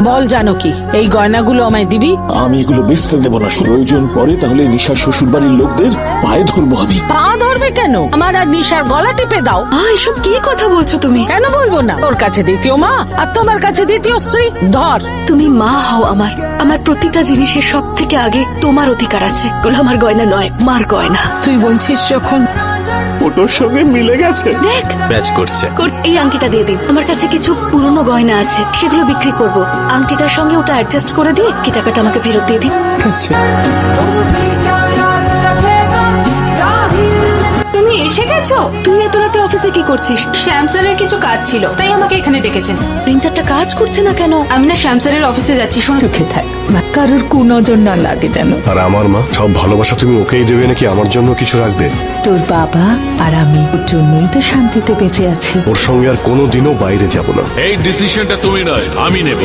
বল জানো কি, এই গয়নাগুলো আমায় দিবি? আমি এগুলো বেচতে দেবো না। প্রয়োজন পড়ে তাহলে নিশার শ্বশুর বাড়ির লোকদের পায়ে ধরবো আমি। পা ধরবে কেন? আমার আর নিশার গলা টিপে দাও। এসব কি কথা বলছো তুমি? কেন বলবো না? তোর কাছে দ্বিতীয় মা আর তোমার কাছে দ্বিতীয় স্ত্রী। ধর। তুমি মা হও আমার। আমার প্রতিটা জিনিসের সব থেকে আগে তোমার অধিকার আছে। এগুলো আমার গয়না নয়, মার গয়না। তুই বলছিস যখন। ওটার সঙ্গে মিলে গেছে। দেখ ম্যাচ করছে। এই আংটিটা দিয়ে দিন। আমার কাছে কিছু পুরনো গয়না আছে, সেগুলো বিক্রি করব। আংটিটার সঙ্গে ওটা অ্যাডজাস্ট করে দিয়ে কি টাকাটা আমাকে ফেরত দিয়ে দিন। তুমি এসে গেছো? তুই এত রাতে অফিসে কি করছিস? শ্যাম স্যারের কিছু কাজ ছিল, তাই আমাকে এখানে ডেকেছেন। প্রিন্টারটা কাজ করছে না কেন? আমি না শ্যাম স্যারের অফিসে যাচ্ছি, শোনো। চোখে থাক, কারোর কুনজর না লাগে যেন। আর আমার মা, সব ভালোবাসা তুমি ওকেই দেবে নাকি আমার জন্য কিছু রাখবে? তোর বাবা আর আমি ওর জন্যই তো শান্তিতে বেঁচে আছি। ওর সঙ্গে আর কোনোদিনও বাইরে যাব না। এই ডিসিশনটা তুমি নয়, আমি নেব।